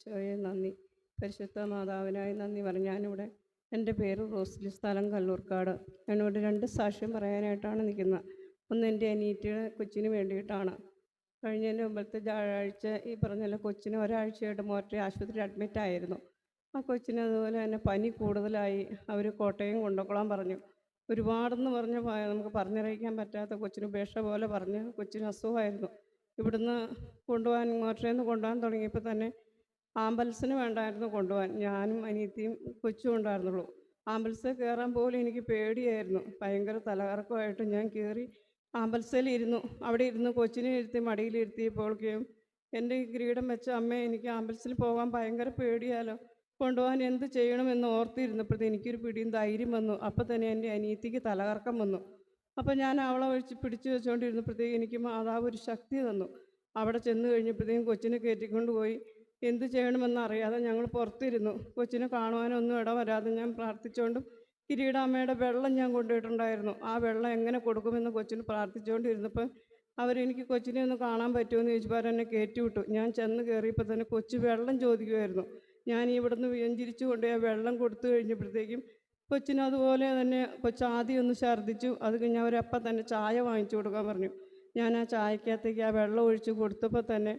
ഈശോയെ നന്ദി. പരിശുദ്ധ മാതാവിനായി നന്ദി പറഞ്ഞു. ഞാനിവിടെ എൻ്റെ പേര് റോസ്ലി, സ്ഥലം കല്ലൂർക്കാട്. ഞാനിവിടെ 2 സാക്ഷ്യം പറയാനായിട്ടാണ് നിൽക്കുന്നത്. ഒന്ന് എൻ്റെ അനിയത്തിയുടെ കൊച്ചിന് വേണ്ടിയിട്ടാണ്. കഴിഞ്ഞതിന് മുമ്പത്തെ വ്യാഴാഴ്ച ഈ പറഞ്ഞ കൊച്ചിന് ഒരാഴ്ചയായിട്ട് മോർട്ടറി ആശുപത്രിയിൽ അഡ്മിറ്റായിരുന്നു. ആ കൊച്ചിന് അതുപോലെ തന്നെ പനി കൂടുതലായി. അവർ കോട്ടയം കൊണ്ടുപോകാൻ പറഞ്ഞു. ഒരുപാടെന്ന് പറഞ്ഞ് നമുക്ക് പറഞ്ഞറിയിക്കാൻ പറ്റാത്ത, കൊച്ചിന് ഉപേക്ഷ പോലെ പറഞ്ഞ് കൊച്ചിന് അസുഖമായിരുന്നു. ഇവിടുന്ന് കൊണ്ടുപോകാൻ, മോർട്ടറിയിൽ നിന്ന് കൊണ്ടുപോകാൻ തുടങ്ങിയപ്പോൾ തന്നെ ആംബുലൻസിന് വേണ്ടായിരുന്നു കൊണ്ടുപോകാൻ. ഞാനും അനിയത്തിയും കൊച്ചും ഉണ്ടായിരുന്നുള്ളൂ. ആംബുലൻസിൽ കയറാൻ പോലും എനിക്ക് പേടിയായിരുന്നു. ഭയങ്കര തലകറക്കമായിട്ട് ഞാൻ കയറി ആംബുലൻസിൽ ഇരുന്നു. അവിടെ ഇരുന്ന് കൊച്ചിനെ ഇരുത്തി മടിയിലിരുത്തിയപ്പോഴേക്കും എൻ്റെ കിരീടം വെച്ച അമ്മേ, എനിക്ക് ആംബുലൻസിൽ പോകാൻ ഭയങ്കര പേടിയാലോ, കൊണ്ടുപോകാൻ എന്ത് ചെയ്യണമെന്ന് ഓർത്തിരുന്നപ്പോഴത്തെ എനിക്കൊരു പിടിയും ധൈര്യം വന്നു. അപ്പോൾ തന്നെ എൻ്റെ അനിയത്തിക്ക് തലകറക്കം വന്നു. അപ്പോൾ ഞാൻ അവളെ പിടിച്ചു വെച്ചുകൊണ്ടിരുന്നപ്പോഴത്തേക്കും എനിക്ക് മാതാവ് ഒരു ശക്തി തന്നു. അവിടെ ചെന്ന് കഴിഞ്ഞപ്പോഴത്തേക്കും കൊച്ചിനെ കയറ്റിക്കൊണ്ട് പോയി. എന്ത് ചെയ്യണമെന്ന് അറിയാതെ ഞങ്ങൾ പുറത്തിരുന്നു. കൊച്ചിനെ കാണുവാനൊന്നും ഇടവരാതെ ഞാൻ പ്രാർത്ഥിച്ചുകൊണ്ടും കിരീടാമ്മയുടെ വെള്ളം ഞാൻ കൊണ്ടുപോയിട്ടുണ്ടായിരുന്നു. ആ വെള്ളം എങ്ങനെ കൊടുക്കുമെന്ന് കൊച്ചിന് പ്രാർത്ഥിച്ചുകൊണ്ടിരുന്നപ്പോൾ അവരെനിക്ക് കൊച്ചിനെ ഒന്ന് കാണാൻ പറ്റുമെന്ന് ചോദിച്ചപ്പോൾ എന്നെ കയറ്റി വിട്ടു. ഞാൻ ചെന്ന് കയറിയപ്പോൾ തന്നെ കൊച്ച് വെള്ളം ചോദിക്കുമായിരുന്നു. ഞാൻ ഇവിടുന്ന് വ്യഞ്ചരിച്ചു കൊണ്ട് ആ വെള്ളം കൊടുത്തു കഴിഞ്ഞപ്പോഴത്തേക്കും കൊച്ചിന് അതുപോലെ തന്നെ ആദ്യം ഒന്ന് ഛർദ്ദിച്ചു. അത് കഴിഞ്ഞ് അവരപ്പം തന്നെ ചായ വാങ്ങിച്ചു കൊടുക്കാൻ പറഞ്ഞു. ഞാൻ ആ ചായക്കകത്തേക്ക് ആ വെള്ളം ഒഴിച്ച് കൊടുത്തപ്പോൾ തന്നെ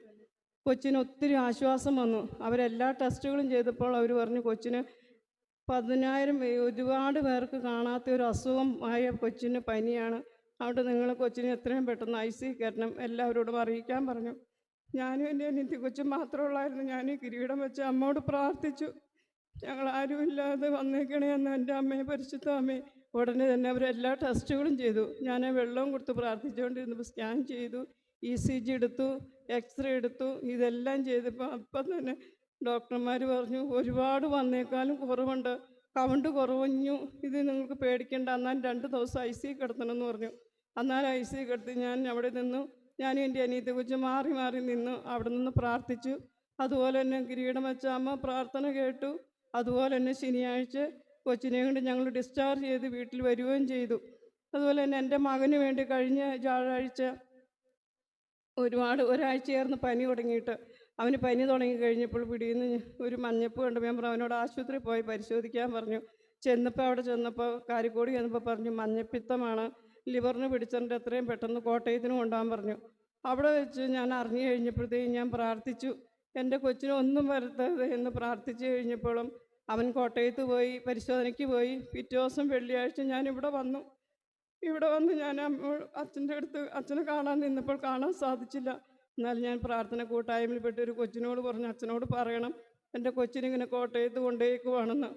കൊച്ചിന് ഒത്തിരി ആശ്വാസം വന്നു. അവരെല്ലാ ടെസ്റ്റുകളും ചെയ്തപ്പോൾ അവർ പറഞ്ഞു കൊച്ചിന് 10,000 ഒരുപാട് പേർക്ക് കാണാത്ത ഒരു അസുഖം ആയ കൊച്ചിന് പനിയാണ്. അവിടെ നിങ്ങൾ കൊച്ചിനെ എത്രയും പെട്ടെന്ന് ICU കയറ്റണം, എല്ലാവരോടും അറിയിക്കാൻ പറഞ്ഞു. ഞാനും എൻ്റെ അനിയത്തി കൊച്ചും മാത്രമുള്ളായിരുന്നു. ഞാൻ ഈ കിരീടം വെച്ച് അമ്മയോട് പ്രാർത്ഥിച്ചു, ഞങ്ങൾ ആരുമില്ലാതെ വന്നേക്കണേ എന്ന് എൻ്റെ അമ്മയെ, പരിശുദ്ധ അമ്മയെ. ഉടനെ തന്നെ അവരെല്ലാ ടെസ്റ്റുകളും ചെയ്തു. ഞാൻ വെള്ളവും കൊടുത്ത് പ്രാർത്ഥിച്ചുകൊണ്ടിരുന്നപ്പോൾ സ്കാൻ ചെയ്തു, ECG എടുത്തു, എക്സ്റേ എടുത്തു. ഇതെല്ലാം ചെയ്തപ്പോൾ അപ്പം തന്നെ ഡോക്ടർമാർ പറഞ്ഞു ഒരുപാട് വന്നേക്കാളും കുറവുണ്ട്, കൗണ്ട് കുറവഞ്ഞു, ഇത് നിങ്ങൾക്ക് പേടിക്കേണ്ട, എന്നാൽ 2 ദിവസം ICU കിടത്തണമെന്ന് പറഞ്ഞു. എന്നാൽ ICU കിടത്തി ഞാൻ അവിടെ നിന്നു. ഞാനും എൻ്റെ അനിയത്തെ കുറിച്ച് മാറി മാറി നിന്നു. അവിടെ നിന്ന് പ്രാർത്ഥിച്ചു. അതുപോലെ തന്നെ കിരീടം വെച്ച അമ്മ പ്രാർത്ഥന കേട്ടു. അതുപോലെ തന്നെ ശനിയാഴ്ച കൊച്ചിനെ കൊണ്ട് ഞങ്ങൾ ഡിസ്ചാർജ് ചെയ്ത് വീട്ടിൽ വരികയും ചെയ്തു. അതുപോലെ തന്നെ എൻ്റെ മകന് വേണ്ടി കഴിഞ്ഞ വ്യാഴാഴ്ച ഒരാഴ്ചയായിരുന്നു പനി തുടങ്ങിയിട്ട്. അവന് പനി തുടങ്ങി കഴിഞ്ഞപ്പോൾ പിടിയുന്ന ഒരു മഞ്ഞപ്പ് കണ്ട് മെമ്പർ അവനോട് ആശുപത്രിയിൽ പോയി പരിശോധിക്കാൻ പറഞ്ഞു. അവിടെ ചെന്നപ്പോൾ കാരിക്കോട് ചെന്നപ്പോൾ പറഞ്ഞു മഞ്ഞപ്പിത്തമാണ്, ലിവറിന് പിടിച്ചിട്ട് എത്രയും പെട്ടെന്ന് കോട്ടയത്തിന് കൊണ്ടുപോകാൻ പറഞ്ഞു. അവിടെ വെച്ച് ഞാൻ അറിഞ്ഞു കഴിഞ്ഞപ്പോഴത്തേക്കും ഞാൻ പ്രാർത്ഥിച്ചു, എൻ്റെ കൊച്ചിന് ഒന്നും വരുത്തരുത് എന്ന് പ്രാർത്ഥിച്ചു കഴിഞ്ഞപ്പോഴും അവൻ കോട്ടയത്ത് പോയി പരിശോധനയ്ക്ക് പോയി. പിറ്റേ ദിവസം വെള്ളിയാഴ്ച ഞാനിവിടെ വന്നു. ഞാൻ അച്ഛനെ കാണാൻ നിന്നപ്പോൾ കാണാൻ സാധിച്ചില്ല. എന്നാൽ ഞാൻ പ്രാർത്ഥന കൂട്ടായ്മയിൽപ്പെട്ട ഒരു കൊച്ചിനോട് പറഞ്ഞു, അച്ഛനോട് പറയണം എൻ്റെ കൊച്ചിനിങ്ങനെ കോട്ടയത്ത് കൊണ്ടേക്കുവാണെന്ന്.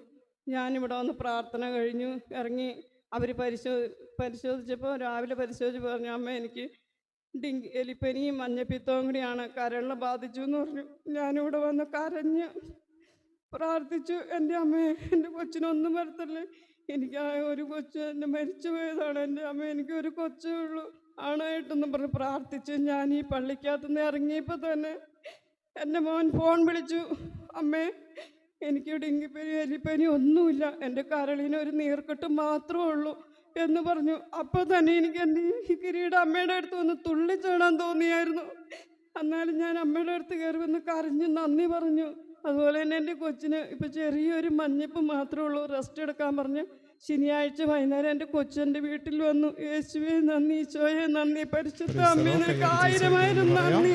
ഞാനിവിടെ വന്ന് പ്രാർത്ഥന കഴിഞ്ഞു ഇറങ്ങി. അവർ പരിശോധിച്ചപ്പോൾ രാവിലെ പരിശോധിച്ച് പറഞ്ഞു, അമ്മ എനിക്ക് എലിപ്പനിയും മഞ്ഞപ്പിത്തവും കൂടിയാണ്, കരളിനെ ബാധിച്ചു എന്ന് പറഞ്ഞു. ഞാനിവിടെ വന്ന് കരഞ്ഞ് പ്രാർത്ഥിച്ചു, എൻ്റെ അമ്മയെ, എൻ്റെ കൊച്ചിനൊന്നും വരത്തില്ലേ, എനിക്ക് ഒരു കൊച്ച് എൻ്റെ മരിച്ചു പോയതാണ്, എൻ്റെ അമ്മ എനിക്കൊരു കൊച്ചേ ഉള്ളൂ ആണായിട്ടെന്ന് പറഞ്ഞ് പ്രാർത്ഥിച്ചു. ഞാൻ ഈ പള്ളിക്കകത്തുനിന്ന് ഇറങ്ങിയപ്പോൾ തന്നെ എൻ്റെ മോൻ ഫോൺ വിളിച്ചു, അമ്മേ എനിക്ക് ഡെങ്കിപ്പനി എലിപ്പനി ഒന്നുമില്ല, എൻ്റെ കരളിന് ഒരു നീർക്കെട്ട് മാത്രമേ ഉള്ളൂ എന്ന് പറഞ്ഞു. അപ്പോൾ തന്നെ എനിക്ക് എൻ്റെ ഈ കിരീടം അമ്മയുടെ അടുത്ത് വന്ന് തുള്ളിച്ചാടാൻ തോന്നിയായിരുന്നു. എന്നാലും ഞാൻ അമ്മയുടെ അടുത്ത് കയറി വന്ന് കരഞ്ഞ് നന്ദി പറഞ്ഞു. അതുപോലെ തന്നെ എൻ്റെ കൊച്ചിന് ഇപ്പോൾ ചെറിയൊരു മഞ്ഞപ്പ് മാത്രമേ ഉള്ളൂ, റെസ്റ്റ് എടുക്കാൻ പറഞ്ഞ് ശനിയാഴ്ച വൈകുന്നേരം എൻ്റെ കൊച്ചെൻ്റെ വീട്ടിൽ വന്നു. യേശുവേ നന്ദി, ഈശോയെ നന്ദി, പരിശുദ്ധ അമ്മേ നിനക്ക് 1000 നന്ദി.